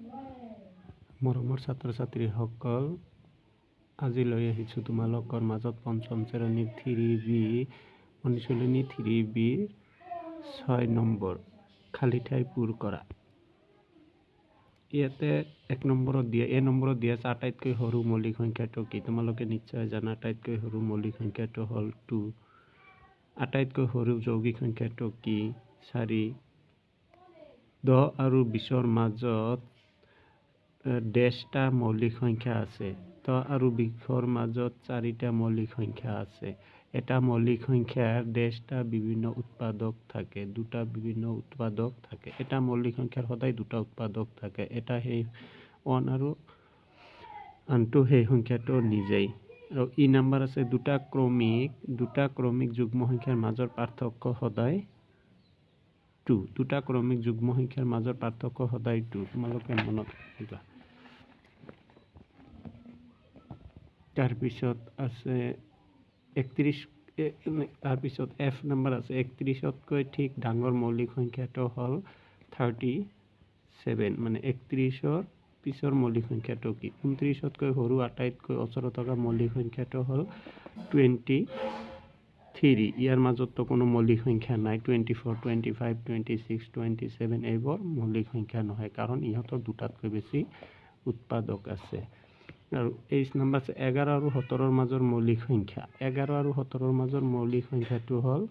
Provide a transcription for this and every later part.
মৰমৰ ছাত্ৰ ছাত্ৰীসকল, আজি লৈ আহিছোঁ তোমালোকৰ মাজত পঞ্চম শ্ৰেণীৰ 3B অনুশীলনী 3B 6 নম্বৰ খালী ঠাই পূৰ কৰা। ইয়াতে এক নম্বৰত দিয়া আছে আটাইতকৈ সৰু মৌলিক সংখ্যাটো কি? তোমালোকে নিশ্চয় জানা আটাইতকৈ সৰু মৌলিক সংখ্যাটো হ'ল 2। আটাইতকৈ সৰু যৌগিক সংখ্যাটো কি? 4। 10 আৰু 20ৰ মাজত ডেছটা মৌলিক সংখ্যা আছে। 10 আৰু 20ৰ মাজত 4টা মৌলিক সংখ্যা আছে। এটা মৌলিক সংখ্যাৰ ডেছটা বিভিন্ন উৎপাদক থাকে, দুটা বিভিন্ন উৎপাদক থাকে। এটা মৌলিক সংখ্যাৰ সদায় দুটা উৎপাদক থাকে। এটা সেই 1 আৰু আনটো সেই সংখ্যাটো নিজেই। আৰু ই নাম্বাৰ আছে দুটা ক্ৰমিক যুগ্ম সংখ্যাৰ মাজৰ পাৰ্থক্য সদায় 2। দুটা ক্ৰমিক যুগ্ম সংখ্যাৰ মাজৰ পাৰ্থক্য সদায় 2। তোমালোকে মনত ৰাখিবা। তাৰপিছত আছে 31, তাৰপিছত F নম্বৰ আছে 31তকৈ ঠিক ডাঙৰ মৌলিক সংখ্যাটো হ'ল 37, মানে 31ৰ পিছৰ মৌলিক সংখ্যাটো কি? 29তকৈ সৰু আটাইতকৈ ওচৰত থকা মৌলিক সংখ্যাটো হ'ল 23। ইয়াৰ মাজততো কোনো মৌলিক সংখ্যা নাই। 24, 25, 26, 27 এইবোৰ মৌলিক সংখ্যা নহয়, কাৰণ ইহঁতৰ দুটাতকৈ বেছি উৎপাদক আছে। আৰু 23 নম্বৰ আছে 11 আৰু 17ৰ মাজৰ মৌলিক সংখ্যা। 11 আৰু 17ৰ মাজৰ মৌলিক সংখ্যাটো হ'ল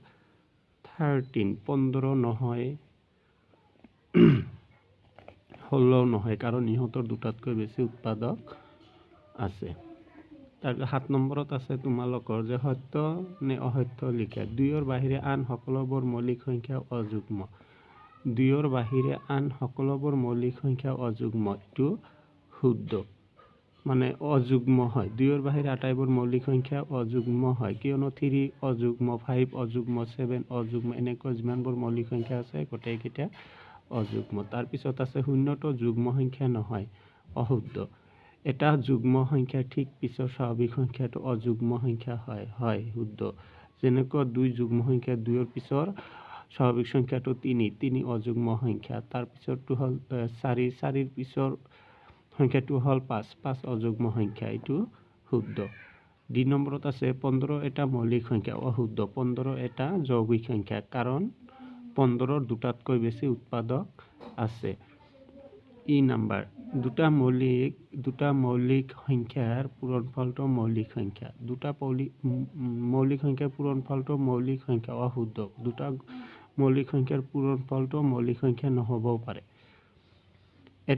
13। 15 নহয়, 16 নহয়, কাৰণ ইহঁতৰ দুটাতকৈ বেছি উৎপাদক আছে। তাৰপিছত 7 নম্বৰত আছে তোমালোকৰ যে সত্য নে অসত্য লিখা। 2ৰ বাহিৰে আন সকলোবোৰ মৌলিক সংখ্যা অযুগ্ম। 2ৰ বাহিৰে আন সকলোবোৰ মৌলিক সংখ্যা অযুগ্ম। এইটো শুদ্ধ, মানে অযুগ্ম হয়। 2ৰ বাহিৰে আটাইবোৰ মৌলিক সংখ্যা অযুগ্ম হয়, কিয়নো 3 অযুগ্ম, 5 অযুগ্ম, 7 অযুগ্ম, এনেকৈ যিমানবোৰ মৌলিক সংখ্যা আছে গোটেইকেইটা অযুগ্ম। তাৰপিছত আছে 0টো যুগ্ম সংখ্যা নহয়, অশুদ্ধ। এটা যুগ্ম সংখ্যাৰ ঠিক পিছৰ স্বাভাৱিক সংখ্যাটো অযুগ্ম সংখ্যা হয়, শুদ্ধ। যেনেকৈ 2 যুগ্ম সংখ্যা, 2ৰ পিছৰ স্বাভাৱিক সংখ্যাটো 3 অযুগ্ম সংখ্যা। তাৰপিছৰটো হ'ল 4ৰ পিছৰ সংখ্যাটো হ'ল 5 অযুগ্ম সংখ্যা, এইটো শুদ্ধ। 2 নম্বৰত আছে 15 এটা মৌলিক সংখ্যা, অশুদ্ধ। 15 এটা যৌগিক সংখ্যা, কাৰণ 15ৰ দুটাতকৈ বেছি উৎপাদক আছে। ই নাম্বাৰ দুটা মৌলিক সংখ্যাৰ পূৰণফলটো মৌলিক সংখ্যা। দুটা মৌলিক সংখ্যাৰ পূৰণফলটো মৌলিক সংখ্যা, অশুদ্ধ। দুটা মৌলিক সংখ্যাৰ পূৰণফলটো মৌলিক সংখ্যা নহ'বও পাৰে।